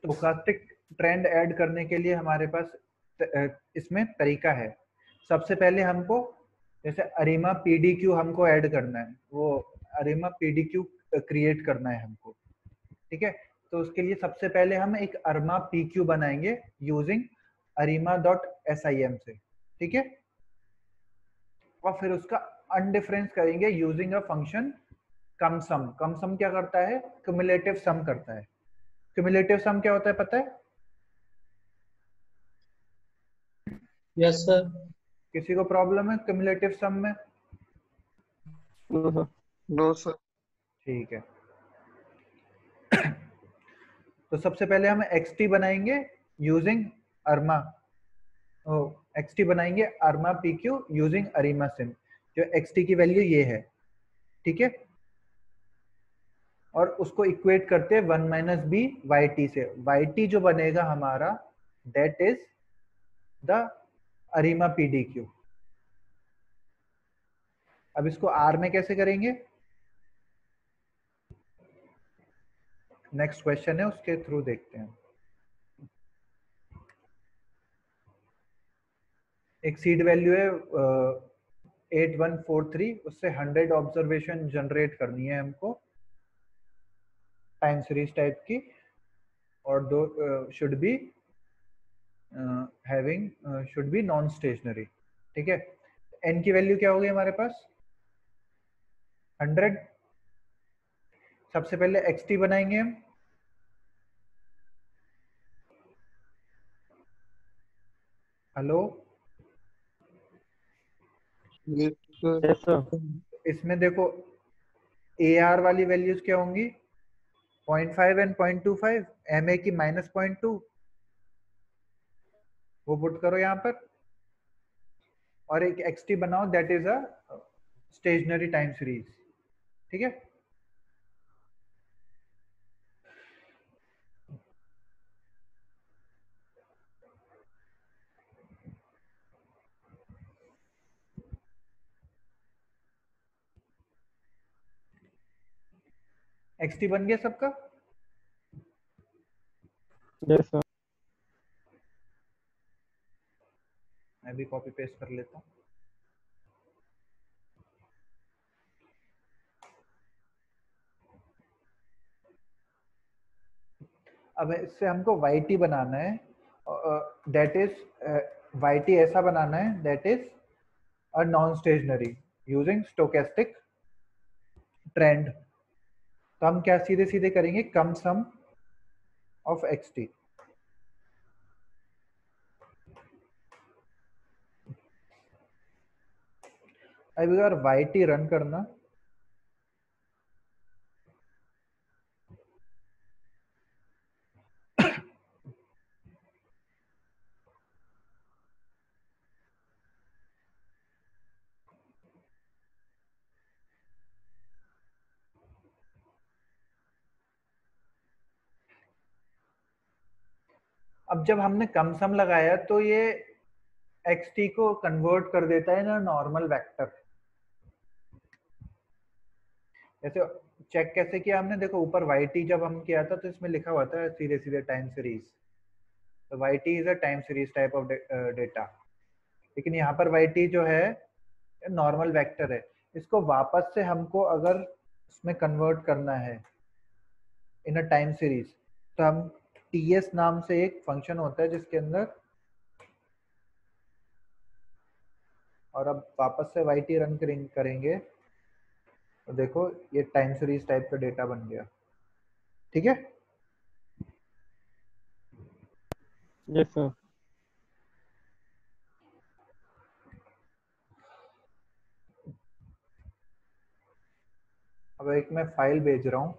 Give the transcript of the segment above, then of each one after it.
Stochastic trend add करने के लिए हमारे पास इसमें तरीका है। सबसे पहले हमको जैसे अरिमा पीडीक्यू हमको ऐड करना है, वो अरिमा पीडीक्यू क्रिएट करना है हमको, ठीक है। तो उसके लिए सबसे पहले हम एक अरिमा पीक्यू बनाएंगे यूजिंग arima.sim से, ठीक है। और फिर उसका अनडिफरेंस करेंगे यूजिंग अ फंक्शन कम सम। कम सम क्या करता है? क्युमुलेटिव सम करता है। क्युमुलेटिव सम क्या होता है पता है? Yes sir. किसी को प्रॉब्लम है क्युमुलेटिव सम में? No sir. ठीक है। तो सबसे पहले हम xt बनाएंगे यूजिंग अरमा, xt बनाएंगे अरमा pq यूजिंग अरिमा सिम। जो xt की वैल्यू ये है, ठीक है। और उसको इक्वेट करते हैं 1 माइनस बी वाई टी से। वाई टी जो बनेगा हमारा, दैट इज द अरिमा पीडीक्यू। अब इसको आर में कैसे करेंगे? नेक्स्ट क्वेश्चन है, उसके थ्रू देखते हैं। एक सीड वैल्यू है 8143, उससे 100 ऑब्जर्वेशन जनरेट करनी है हमको, टाइम सीरीज टाइप की। और दो should be should be non stationary, ठीक है। एन की वैल्यू क्या होगी हमारे पास? 100। सबसे पहले xt बनाएंगे हम। हेलो, इसमें देखो AR वाली वैल्यूज क्या होंगी? 0.5 एंड 0.25, MA की -0.2, वो पुट करो यहाँ पर। और एक xt बनाओ, that is a stationary time series, ठीक है। xt बन गया सबका? Yes sir. मैं भी कॉपी पेस्ट कर लेता हूँ। अब इससे हमको yt बनाना है, दैट इज yt ऐसा बनाना है, that is a non stationary using stochastic trend. तो हम क्या सीधे सीधे करेंगे? Cum sum of xt। अब अगर yt रन करना, अब जब हमने कम सम लगाया तो ये xt को कन्वर्ट कर देता है ना नॉर्मल वेक्टर। जैसे चेक कैसे किया हमने? देखो ऊपर yt जब हम किया था तो इसमें लिखा हुआ था सीधे सीधे टाइम सीरीज। तो yt is a time series type of data, लेकिन यहाँ पर yt जो है नॉर्मल वेक्टर है। इसको वापस से हमको अगर इसमें कन्वर्ट करना है इन अ टाइम सीरीज, तो हम ts नाम से एक फंक्शन होता है जिसके अंदर, और अब वापस से yt रन करेंगे तो देखो ये टाइम सीरीज टाइप का डेटा बन गया, ठीक है। Yes sir. अब एक मैं फाइल भेज रहा हूँ,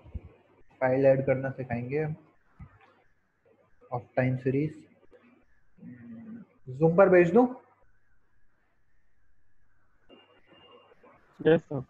फाइल ऐड करना सिखाएंगे हम ऑफ टाइम सीरीज। जूम पर भेज दूं? Yes sir.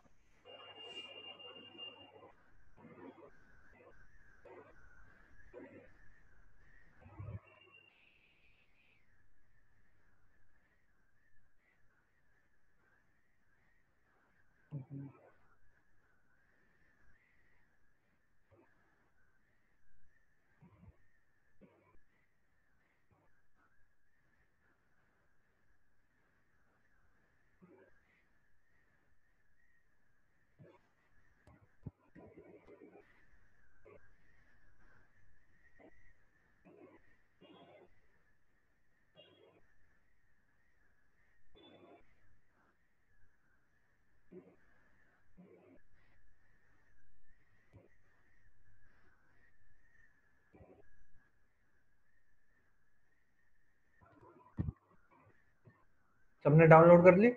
सबने डाउनलोड कर ली?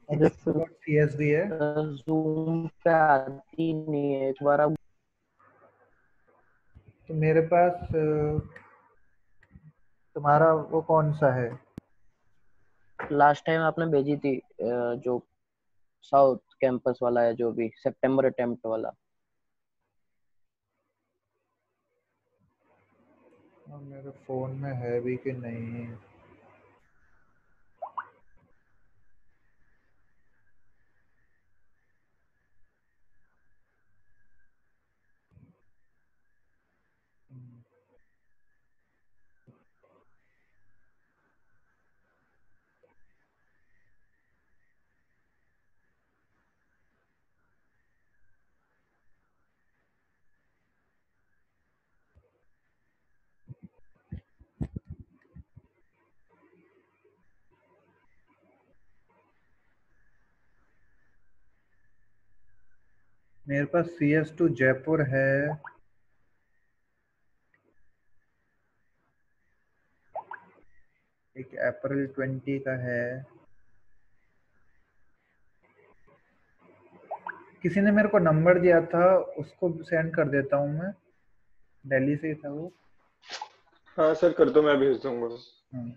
Yes sir. CSV है। जूम पे आती नहीं है, एक बार आप तो मेरे पास तुम्हारा वो कौन सा है? लास्ट टाइम आपने भेजी थी जो साउथ कैंपस वाला है, जो भी सितंबर अटेम्प्ट वाला। मेरे फोन में है भी कि नहीं? मेरे पास CS2 जयपुर है। एक अप्रैल 20 का है। किसी ने मेरे को नंबर दिया था, उसको सेंड कर देता हूँ मैं। दिल्ली से ही था वो। हाँ सर कर दो, मैं भेज दूंगा। हाँ।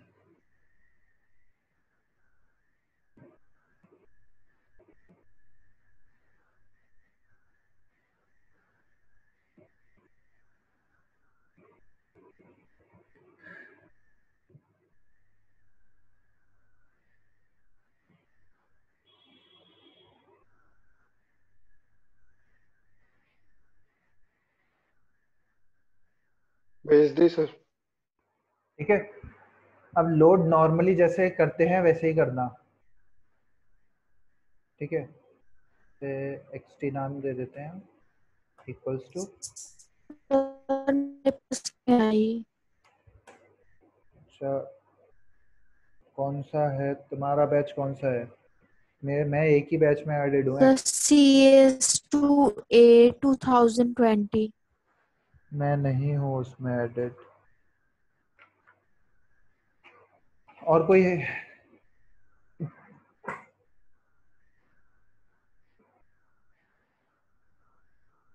भेज दी सर। ठीक है, अब लोड नॉर्मली जैसे करते हैं वैसे ही करना। ठीक है, XT नाम दे देते हैं, इक्वल्स टू। आई अच्छा, कौन सा है तुम्हारा बैच? कौन सा है? मैं एक ही बैच में एडेड हूँ। CS2A 2020। मैं नहीं हूँ उसमें एडेड। और कोई है?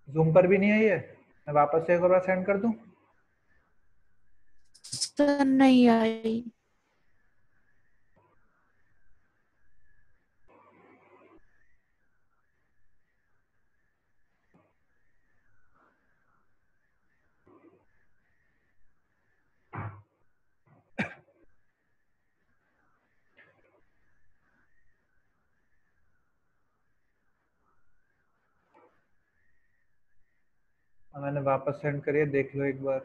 जूम पर भी नहीं आई है? मैं वापस से एक बार सेंड कर दूं? सर नहीं आई। मैंने वापस सेंड करी है, देख लो एक बार।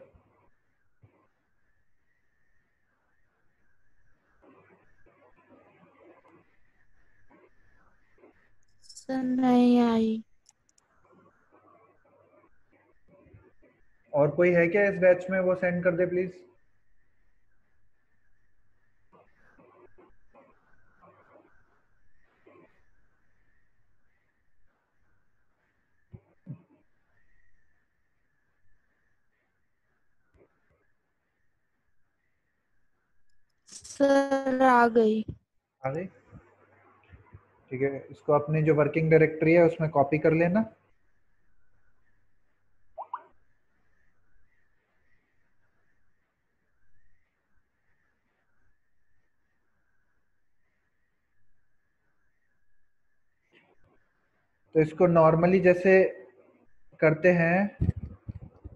सर नहीं आई। और कोई है क्या इस बैच में? वो सेंड कर दे प्लीज। सर आ गई। आ गई? ठीक है, इसको अपनी जो वर्किंग डायरेक्टरी है उसमें कॉपी कर लेना। तो इसको नॉर्मली जैसे करते हैं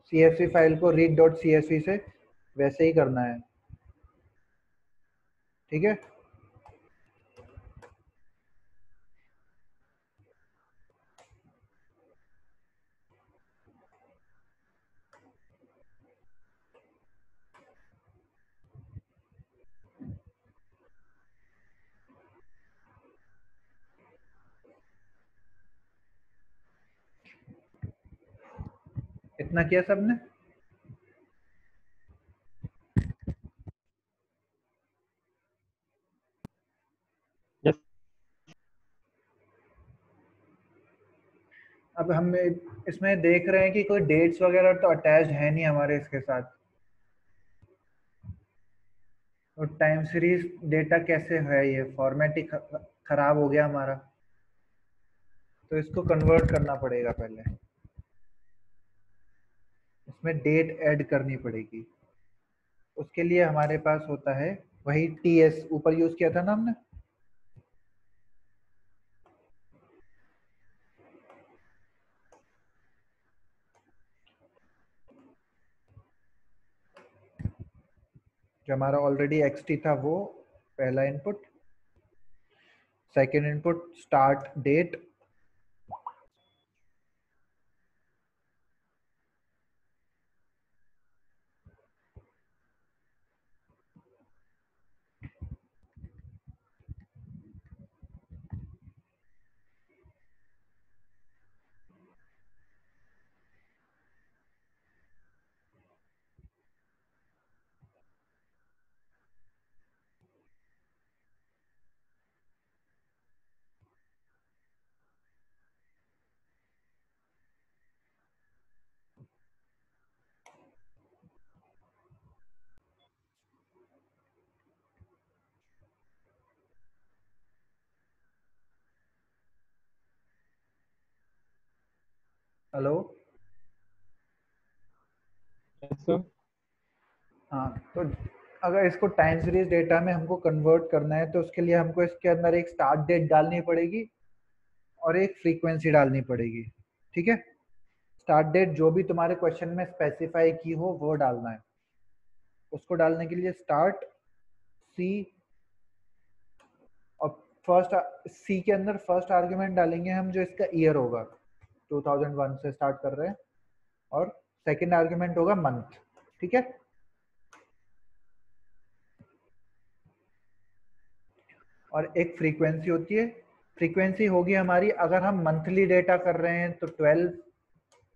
CSV फाइल को read.csv से, वैसे ही करना है। ठीक है, इतना किया सबने? यस। अब हम इसमें देख रहे हैं कि कोई डेट्स वगैरह तो अटैच है नहीं हमारे इसके साथ। और टाइम सीरीज डेटा कैसे है, ये फॉर्मेट ही खराब हो गया हमारा, तो इसको कन्वर्ट करना पड़ेगा पहले। इसमें डेट ऐड करनी पड़ेगी। उसके लिए हमारे पास होता है वही टीएस, ऊपर यूज किया था ना हमने। जो हमारा ऑलरेडी एक्सटी था वो पहला input, second input start date, hello. Yes sir. हाँ, तो अगर इसको टाइम सीरीज डेटा में हमको कन्वर्ट करना है तो उसके लिए हमको इसके अंदर एक स्टार्ट डेट डालनी पड़ेगी और एक फ्रीक्वेंसी डालनी पड़ेगी। ठीक है, स्टार्ट डेट जो भी तुम्हारे क्वेश्चन में स्पेसिफाई की हो वो डालना है। उसको डालने के लिए स्टार्ट सी, और फर्स्ट सी के अंदर फर्स्ट आर्ग्यूमेंट डालेंगे हम जो इसका ईयर होगा, 2001 से स्टार्ट कर रहे हैं, और सेकंड आर्ग्यूमेंट होगा मंथ। ठीक है, और एक फ्रीक्वेंसी होती है। फ्रीक्वेंसी होगी हमारी, अगर हम मंथली डेटा कर रहे हैं तो 12,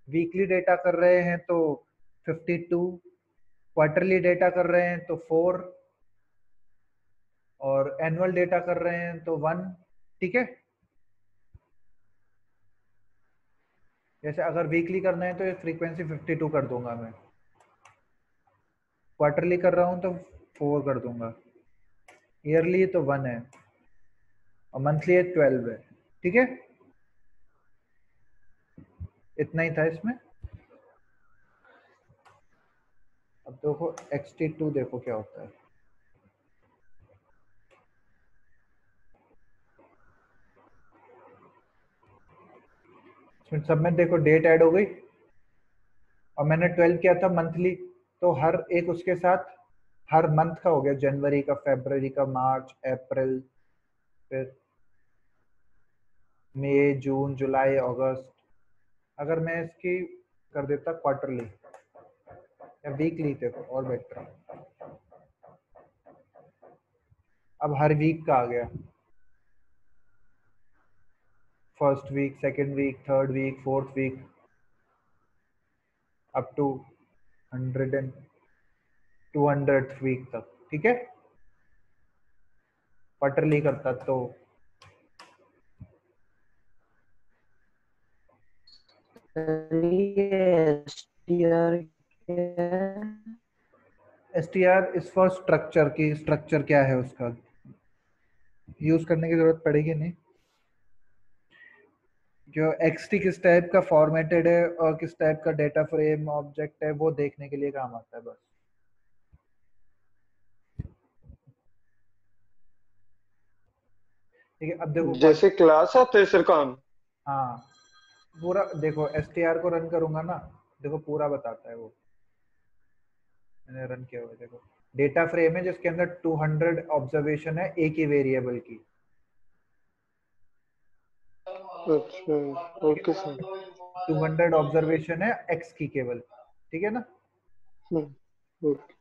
वीकली डेटा कर रहे हैं तो 52, क्वार्टरली डेटा कर रहे हैं तो 4, और एनुअल डेटा कर रहे हैं तो 1। ठीक है, जैसे अगर वीकली करना है तो ये फ्रीक्वेंसी 52 कर दूंगा मैं, क्वार्टरली कर रहा हूं तो 4 कर दूंगा, ईयरली तो 1 है, और मंथली 12 है। ठीक है, इतना ही था इसमें। अब देखो xt2 देखो क्या होता है। इसमें सब में देखो डेट ऐड हो गई, और मैंने 12 किया था मंथली, तो हर एक उसके साथ हर मंथ का हो गया, जनवरी का, फरवरी का, मार्च, अप्रैल, फिर मई, जून, जुलाई, अगस्त। अगर मैं इसकी कर देता क्वार्टरली या वीकली देखो और बेटर। अब हर वीक का आ गया, first week, second week, third week, fourth week, up to 200th week तक। ठीक है, क्वार्टरली करता तो STR क्या है? STR इस फॉर स्ट्रक्चर की, स्ट्रक्चर क्या है उसका यूज करने की जरूरत पड़ेगी नहीं। जो XT किस टाइप का फॉर्मेटेड है और किस टाइप का डेटा फ्रेम ऑब्जेक्ट है वो देखने के लिए काम आता है बस। ठीक है, अब देखो जैसे क्लास आते हैं सर काम। हाँ, पूरा देखो STR को रन करूंगा ना, देखो पूरा बताता है वो, मैंने रन किया हुआ है। देखो डेटा फ्रेम है जिसके अंदर 200 ऑब्जर्वेशन है एक ही वेरिएबल की। अच्छा, ओके सर। 200 ऑब्जर्वेशन है एक्स की केवल। ठीक है ना। ओके।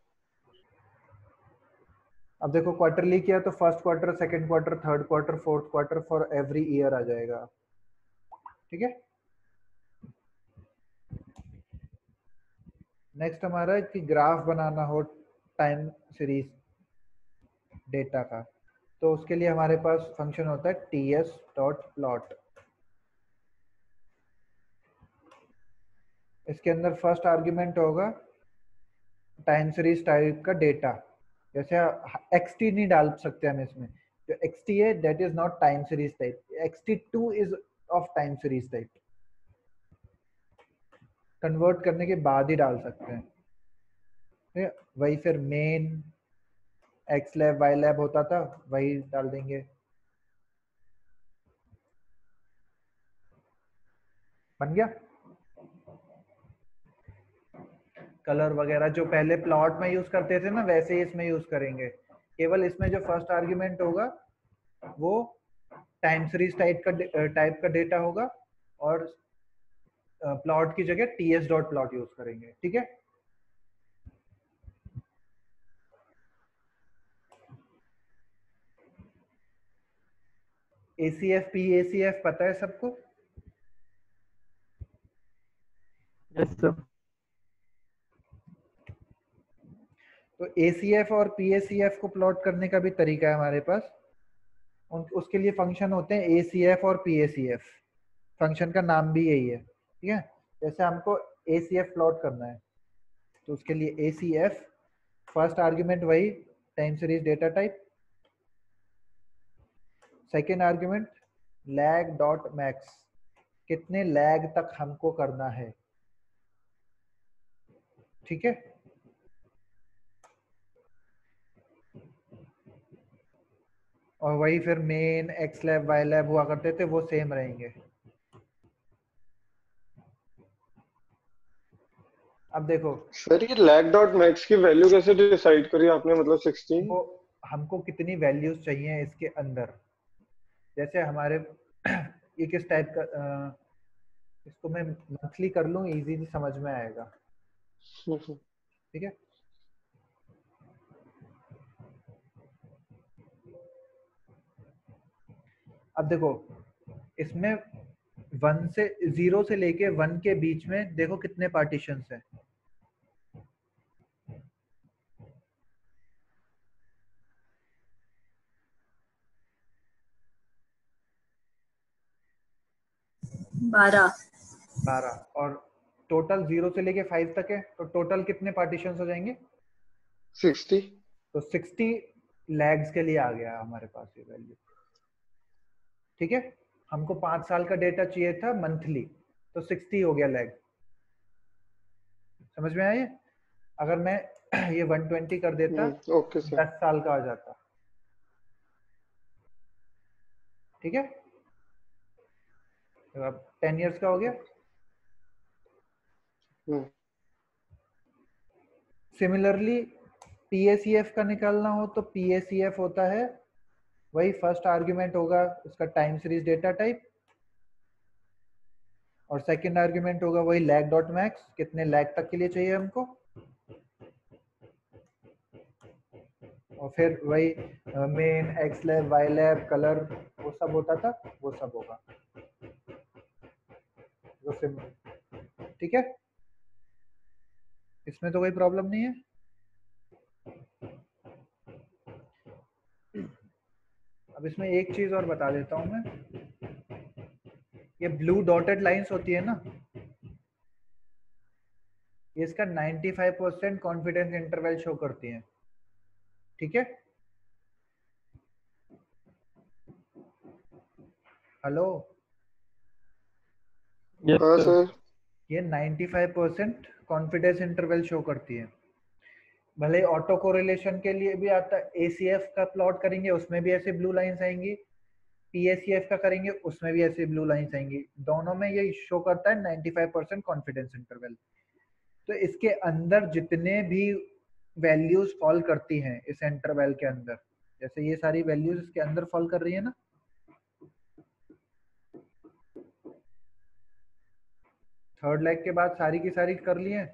अब देखो क्वार्टरली किया तो first quarter, second quarter, third quarter, fourth quarter for every year आ जाएगा। ठीक है, नेक्स्ट हमारा कि ग्राफ बनाना हो टाइम सीरीज डेटा का, तो उसके लिए हमारे पास फंक्शन होता है ts.plot। इसके अंदर फर्स्ट आर्ग्यूमेंट होगा टाइम सीरीज टाइप का डेटा, जैसे xt नहीं डाल सकते हम इसमें, जो xt है that is not time series type, xt2 is of time series type, convert करने के बाद ही डाल सकते हैं। ठीक है? वही फिर main x lab y lab होता था, वही डाल देंगे। बन गया। कलर वगैरह जो पहले प्लॉट में यूज करते थे ना, वैसे ही इसमें यूज करेंगे। केवल इसमें जो फर्स्ट आर्ग्यूमेंट होगा वो टाइम सीरीज टाइप का डेटा होगा, और प्लॉट की जगह ts डॉट प्लॉट यूज करेंगे। ठीक है। ACF PACF पता है सबको? Yes sir. तो ACF और PACF को प्लॉट करने का भी तरीका है हमारे पास। उसके लिए फंक्शन होते हैं ACF और PACF, फंक्शन का नाम भी यही है। ठीक है। जैसे हमको ACF प्लॉट करना है तो उसके लिए ACF फर्स्ट आर्ग्यूमेंट वही time series data type, second argument lag dot max, कितने लैग तक हमको करना है। ठीक है। और वही फिर main x lab y lab हुआ करते थे, वो सेम रहेंगे। अब देखो सर ये लैग डॉट मैक्स की वैल्यू कैसे डिसाइड करी आपने, मतलब 16? वो हमको कितनी वैल्यूज चाहिए इसके अंदर, जैसे हमारे ये किस टाइप का इसको मैं मंथली कर लूँ, इजीली समझ में आएगा। ठीक है। अब देखो इसमें 0 से लेके 1 के बीच में देखो कितने पार्टीशंस हैं। बारह। 12। और टोटल 0 से लेके 5 तक है, तो टोटल कितने पार्टीशंस हो जाएंगे? 60। तो 60 लैग्स के लिए आ गया हमारे पास ये वैल्यू। ठीक है। हमको 5 साल का डेटा चाहिए था मंथली, तो 60 हो गया लैग। समझ में आया ये? अगर मैं ये 120 कर देता, ओके सर। 10 साल का आ जाता। ठीक है। तो अब 10 इयर्स का हो गया। सिमिलरली PACF का निकालना हो तो PACF होता है वही फर्स्ट आर्ग्यूमेंट होगा उसका टाइम सीरीज डेटा टाइप, और सेकंड आर्ग्यूमेंट होगा वही लैग डॉट मैक्स, कितने लैग तक के लिए चाहिए हमको, और फिर वही main x lab y lab colour वो सब होता था, वो सब होगा वो सिंपल। ठीक है। इसमें तो कोई प्रॉब्लम नहीं है। अब इसमें एक चीज और बता देता हूं मैं, ये ब्लू डॉटेड लाइंस होती है ना, ये इसका 95% कॉन्फिडेंस इंटरवल शो करती हैं। ठीक है। हेलो। यस हाँ सर। सर। ये 95% कॉन्फिडेंस इंटरवल शो करती है। भले ऑटो कोरिलेशन के लिए भी आता है, ACF का प्लॉट करेंगे उसमें भी ऐसे ब्लू लाइंस आएंगी, PACF का करेंगे उसमें भी ऐसे ब्लू लाइंस आएंगी, दोनों में ये शो करता है 95% कॉन्फिडेंस इंटरवल। तो इसके अंदर जितने भी वैल्यूज फॉल करती हैं इस इंटरवल के अंदर, जैसे ये सारी वैल्यूज इसके अंदर फॉल कर रही है ना, थर्ड लेग के बाद सारी की सारी कर लिए,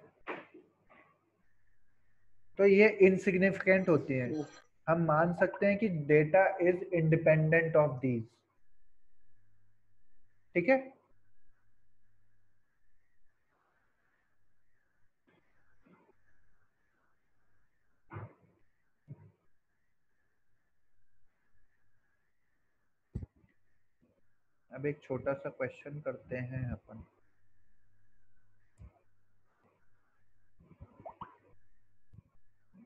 तो ये इनसिग्निफिकेंट होती हैं। हम मान सकते हैं कि data is independent of these. ठीक है। अब एक छोटा सा क्वेश्चन करते हैं अपन।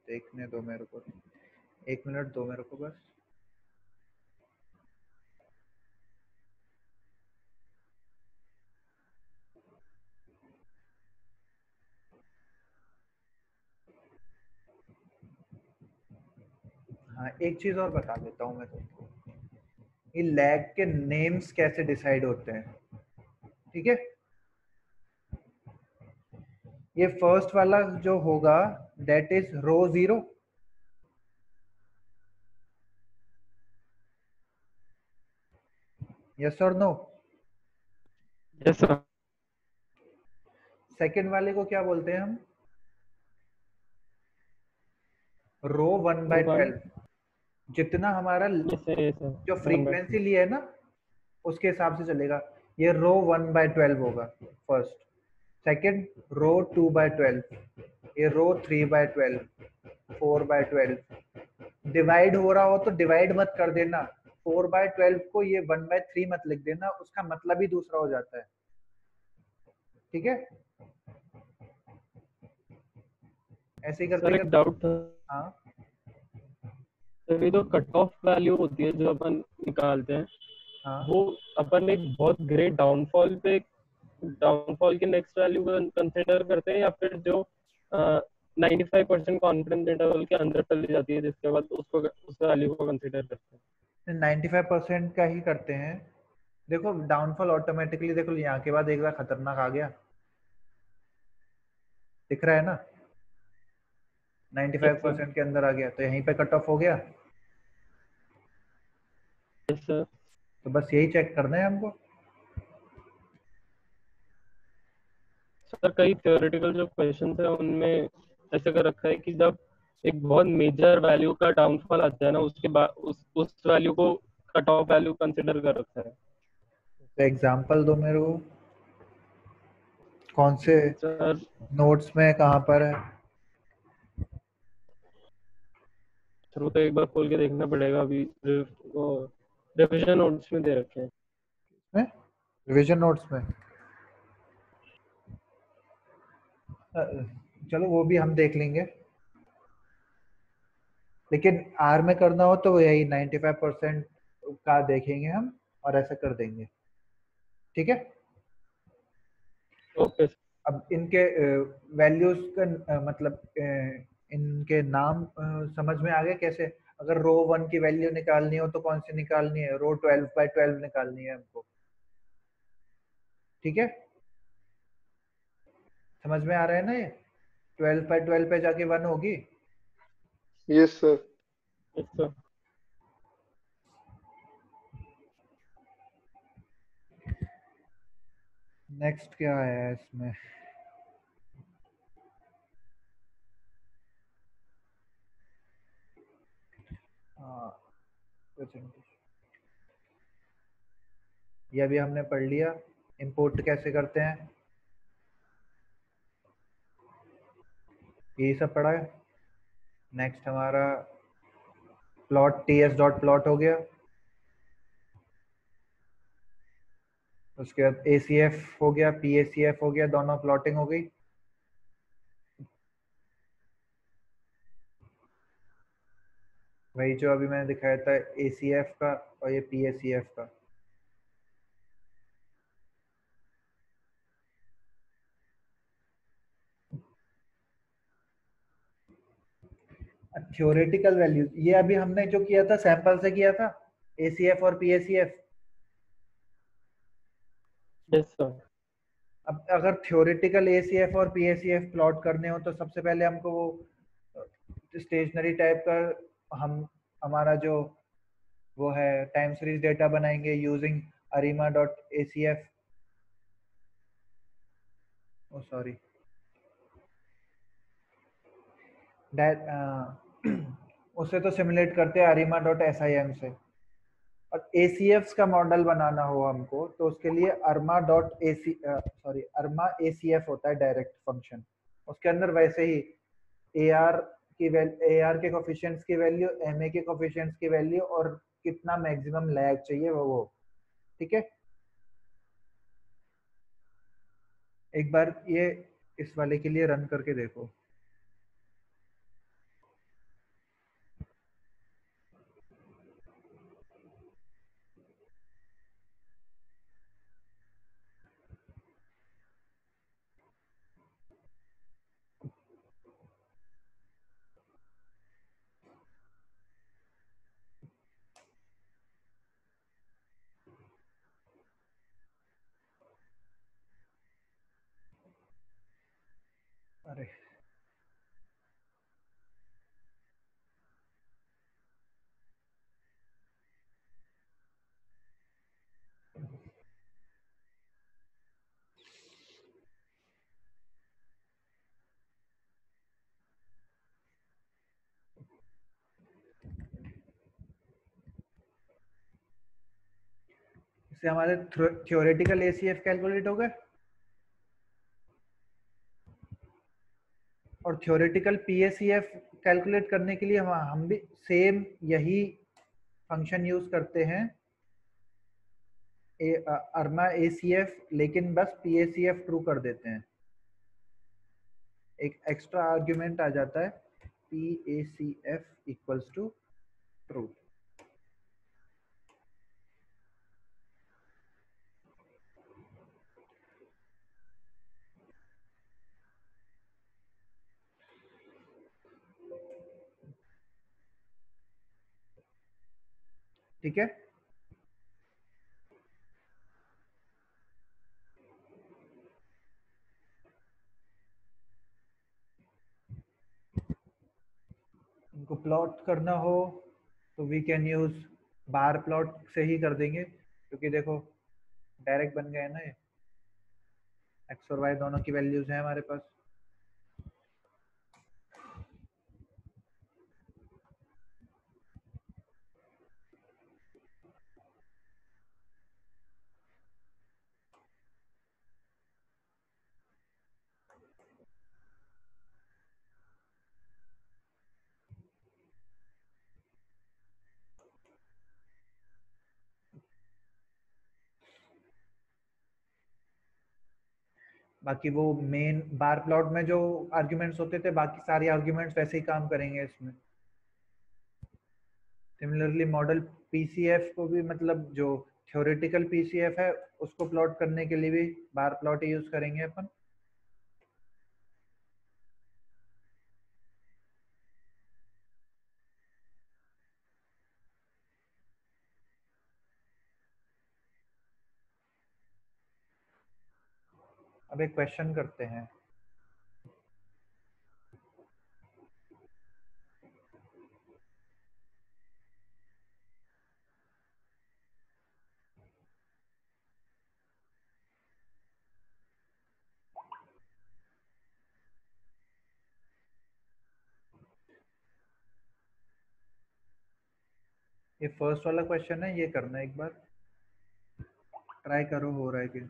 देखने दो मेरे को। एक मिनट दो मेरे को बस। हाँ, एक चीज और बता देता हूँ मैं तुमको, ये लैग के नेम्स कैसे डिसाइड होते हैं, ठीक है। ये फर्स्ट वाला जो होगा दैट इज रो 0, यस और नो। Yes sir. सेकंड वाले को क्या बोलते हैं हम, रो 1/12। जितना हमारा यस जो फ्रीक्वेंसी ली है ना उसके हिसाब से चलेगा। ये रो 1/12 होगा फर्स्ट, सेकंड रो 2/12, ये रो 3/12, 4/12। डिवाइड हो रहा हो तो डिवाइड मत कर देना, 4/12 को ये 1/3 मत लिख देना, उसका मतलब ही दूसरा हो जाता है, ठीक है। ऐसे ही करते सर एक करते। डाउट था हाँ सर, ये जो कट ऑफ वैल्यू होती है जो अपन निकालते हैं, हाँ वो अपन एक बहुत ग्रेट डाउनफॉल के नेक्स्ट वैल्यू को कंसिडर करते हैं, या फिर जो 95% कॉन्फिडेंस इंटरवल के अंदर चली जाती है जिसके बाद उसको उस वैल्यू को कंसिडर करते हैं? 95% का ही करते हैं। देखो डाउनफॉल ऑटोमेटिकली, देखो यहाँ के बाद एक बार खतरनाक आ गया, दिख रहा है ना, 95% के अंदर आ गया तो यहीं पे कट ऑफ हो गया। Yes sir. तो बस यही चेक करना है हमको। सर कई थ्योरेटिकल जो क्वेश्चन है उनमें ऐसे कर रखा है कि जब एक बहुत मेजर वैल्यू का डाउनफॉल आता है ना, उसके बाद उस वैल्यू को कट ऑफ वैल्यू कंसिडर कर रखा है। तो एग्जांपल दो मेरे को, कौन से सर नोट्स में, कहाँ पर है। थ्रू तो एक बार खोल के देखना पड़ेगा, अभी वो रिविजन नोट्स में दे रखे हैं। में रिवीजन नोट्स में चलो वो भी हम देख लेंगे, लेकिन आर में करना हो तो यही 95% का देखेंगे हम और ऐसा कर देंगे, ठीक है। Okay sir. अब इनके वैल्यूज का मतलब इनके नाम समझ में आ गए कैसे। अगर रो 1 की वैल्यू निकालनी हो तो कौन सी निकालनी है, रो 12/12 निकालनी है हमको, ठीक है। समझ में आ रहा है ना ये, 12/12 पे जाके 1 होगी। Yes sir. Yes sir. Next क्या है इसमें, presentation। ये अभी हमने पढ़ लिया, इंपोर्ट कैसे करते हैं, यही सब पढ़ा है। नेक्स्ट हमारा प्लॉट, ts.plot हो गया। उसके बाद ACF हो गया, PACF हो गया, दोनों प्लॉटिंग हो गई। वही जो अभी मैंने दिखाया था ACF का और ये PACF का। थ्योरेटिकल वैल्यूज ये अभी हमने जो किया था सैंपल से किया था, ACF और PACF। Yes sir. अब अगर थ्योरेटिकल ACF और PACF प्लॉट करने हो तो सबसे पहले हमको वो स्टेशनरी टाइप का हमारा जो वो है टाइम सीरीज डेटा बनाएंगे यूजिंग arima.acf, ओ सॉरी उससे तो सिमुलेट करते हैं arima.sim से। और ACFs का मॉडल बनाना हो हमको तो उसके लिए अर्मा ACF होता है डायरेक्ट फंक्शन। उसके अंदर वैसे ही AR के कोफिशिएंट्स की वैल्यू, MA के कोफिशिएंट्स की वैल्यू और कितना मैक्सिमम लैग चाहिए वो, ठीक है। एक बार ये इस वाले के लिए रन करके देखो। अरे इससे हमारे थ्योरेटिकल एसीएफ कैलकुलेट हो गए और थ्योरेटिकल पीएसीएफ कैलकुलेट करने के लिए हम भी सेम यही फंक्शन यूज करते हैं अरमा एसीएफ, लेकिन बस पीएसीएफ ट्रू कर देते हैं। एक एक्स्ट्रा आर्ग्यूमेंट आ जाता है पीएसीएफ इक्वल्स टू ट्रू। ठीक है, इनको प्लॉट करना हो तो we can use bar plot से ही कर देंगे, क्योंकि देखो डायरेक्ट बन गए ना, ये एक्स और वाई दोनों की वैल्यूज हैं हमारे पास। बाकी वो मेन बार प्लॉट में जो आर्ग्यूमेंट्स होते थे, बाकी सारे आर्ग्यूमेंट्स वैसे ही काम करेंगे इसमें। सिमिलरली मॉडल पीसीएफ को भी, मतलब जो थ्योरेटिकल पीसीएफ है उसको प्लॉट करने के लिए भी बार प्लॉट ही यूज करेंगे अपन। अब एक क्वेश्चन करते हैं। ये फर्स्ट वाला क्वेश्चन है, ये करना है एक बार, ट्राई करो हो रहा है कि।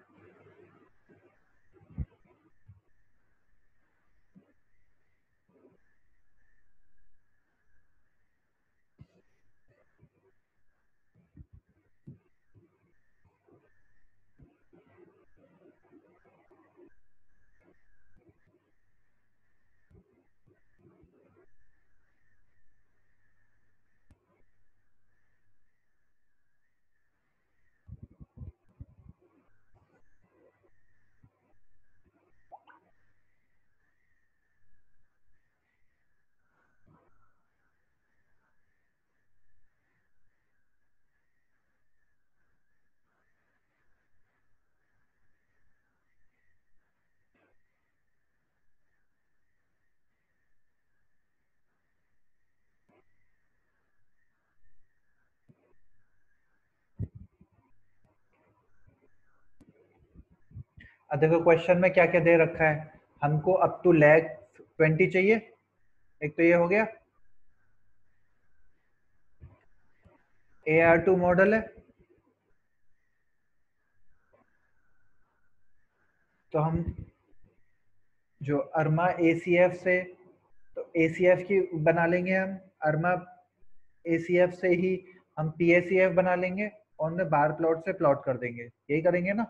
अब देखो क्वेश्चन में क्या क्या दे रखा है। हमको अप टू लैग 20 चाहिए, एक तो ये हो गया। AR2 मॉडल है, तो हम जो अरमा ACF से, तो ACF की बना लेंगे हम, अरमा ACF से ही हम PACF बना लेंगे और उन्हें बार प्लॉट से प्लॉट कर देंगे। यही करेंगे ना?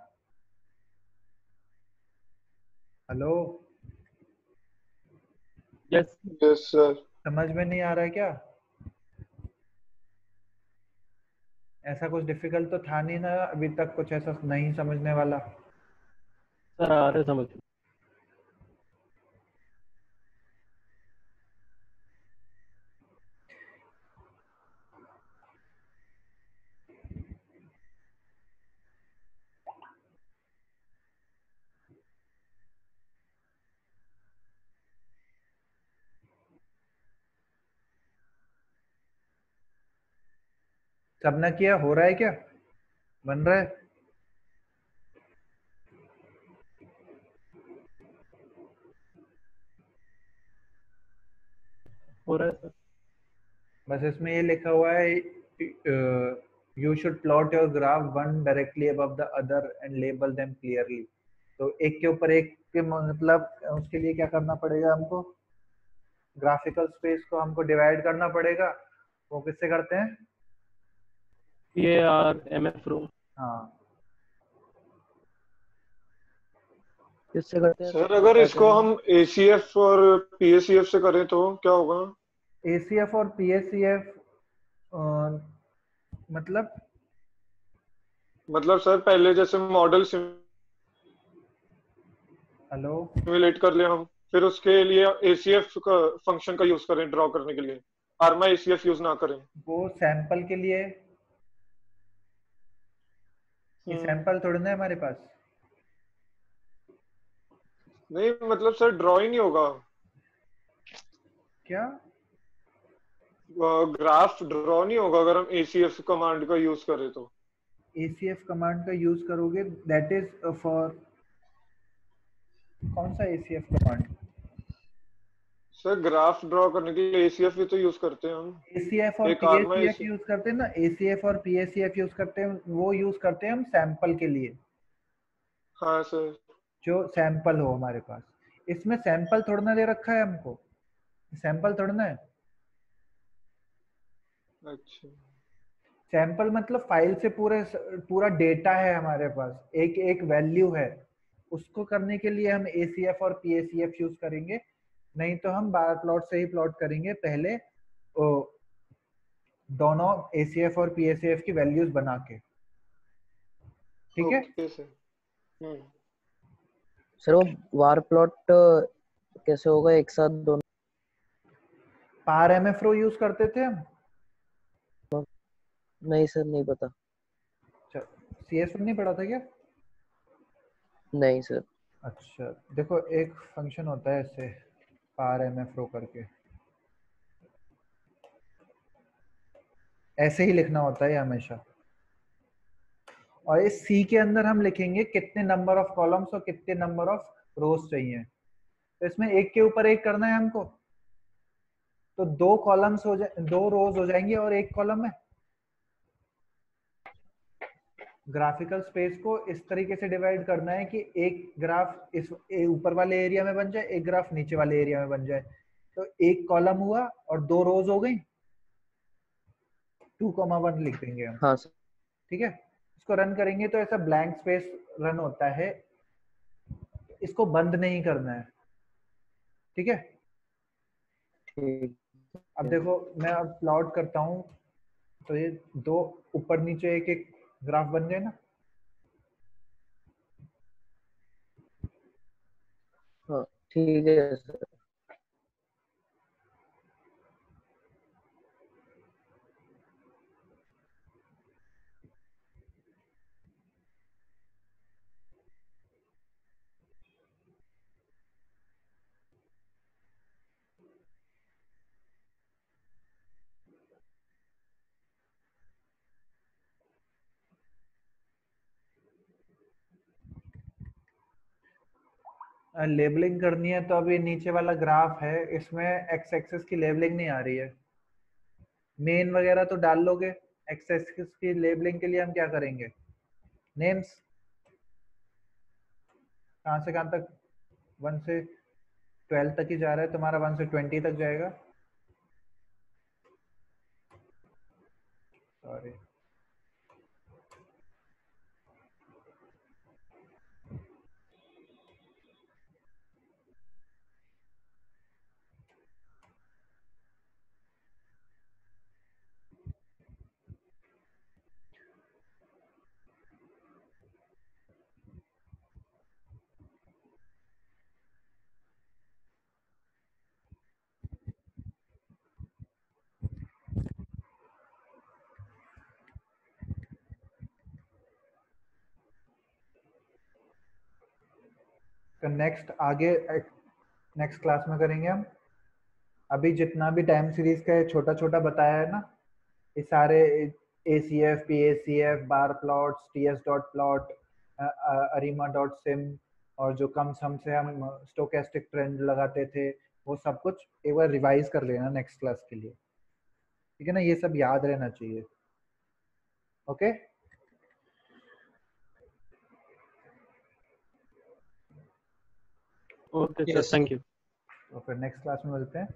Hello, yes yes sir. समझ में नहीं आ रहा है क्या? ऐसा कुछ डिफिकल्ट तो था नहीं ना अभी तक, कुछ ऐसा नहीं समझने वाला। सर, आ रहे समझ। सबने किया? हो रहा है क्या? बन रहा है? हो रहा है सर। बस इसमें ये लिखा हुआ है, you should plot your graph one directly above the other and label them clearly. तो एक के ऊपर एक के मतलब उसके लिए क्या करना पड़ेगा हमको? ग्राफिकल स्पेस को हमको डिवाइड करना पड़ेगा। वो किससे करते हैं? PAR-MF रो। हाँ, किससे करते हैं सर सर, अगर बता इसको देना। हम ACF और PACF से करें तो क्या होगा? ACF और PACF मतलब मतलब सर पहले जैसे मॉडल हेलो, सिमुलेट कर ले हम, फिर उसके लिए ACF का फंक्शन का यूज करें ड्रॉ करने के लिए, आर्मा ACF यूज ना करें। वो सैंपल के लिए, ये हम्म, सैंपल थोड़ी ना है हमारे पास। नहीं मतलब सर ड्रॉ ही नहीं होगा, क्या? ग्राफ ड्रॉ नहीं होगा अगर हम ACF कमांड का यूज करें तो। ACF कमांड का यूज करोगे, दैट इज फॉर कौन सा ACF command? Sir graph draw करने के लिए ACF भी तो यूज करते हैं हम। ACF और एक आर्मा PACF ACF। यूज करते हैं ना, ACF और PACF यूज करते हैं, वो यूज करते हैं हम सैंपल के लिए, हाँ सर। जो सैंपल हो हमारे पास। इसमें सैंपल थोड़ा ना दे रखा है हमको, सैंपल थोड़ा ना है। अच्छा। सैंपल मतलब फाइल से पूरा डेटा है हमारे पास, एक एक वैल्यू है, उसको करने के लिए हम ACF और PACF यूज करेंगे। नहीं तो हम बार प्लॉट से ही प्लॉट करेंगे पहले, ओ, दोनों ACF और PACF की वैल्यूज बना के। ठीक है? Okay sir. हम्म। सर वो वार प्लॉट कैसे होगा एक साथ दोनों? पार MF रो यूज करते थे हम। नहीं सर, नहीं पता। CS नहीं पढ़ा था क्या? नहीं सर। अच्छा, देखो एक फंक्शन होता है इससे, पार MF रो करके, ऐसे ही लिखना होता है हमेशा। और इस सी के अंदर हम लिखेंगे कितने नंबर ऑफ कॉलम्स और कितने नंबर ऑफ रोज चाहिए। तो इसमें एक के ऊपर एक करना है हमको, तो दो कॉलम्स हो जाए, दो रोज हो जाएंगे और एक कॉलम है। ग्राफिकल स्पेस को इस तरीके से डिवाइड करना है कि एक ग्राफ इस ऊपर वाले एरिया में बन जाए, एक ग्राफ नीचे वाले एरिया में बन जाए। तो एक कॉलम हुआ और दो रोज हो गई, 2,1 लिख देंगे हम। हाँ सर। ठीक है? इसको रन करेंगे तो ऐसा ब्लैंक स्पेस रन होता है, इसको बंद नहीं करना है। ठीक है? ठीक अब है। देखो मैं अब प्लॉट करता हूँ, तो ये दो ऊपर नीचे एक एक ग्राफ बन गए ना। हाँ ठीक है सर। लेबलिंग करनी है तो अभी नीचे वाला ग्राफ है, इसमें एक्स एक्सिस की लेबलिंग नहीं आ रही है। मेन वगैरह तो डाल लोगे, एक्स एक्सिस की लेबलिंग के लिए हम क्या करेंगे? नेम्स, कहाँ से कहाँ तक? 1 से 12 तक ही जा रहा है तुम्हारा, 1 से 20 तक जाएगा। सॉरी, तो नेक्स्ट आगे नेक्स्ट क्लास में करेंगे हम। अभी जितना भी टाइम सीरीज का छोटा छोटा बताया है ना, ये सारे ACF, PACF, bar plots, TS dot plot, ARIMA dot sim, और जो कम सम से हम स्टोकेस्टिक ट्रेंड लगाते थे, वो सब कुछ एक बार रिवाइज कर लेना नेक्स्ट क्लास के लिए, ठीक है ना? ये सब याद रहना चाहिए। Okay, okay sir, thank you. तो फिर नेक्स्ट क्लास में मिलते हैं।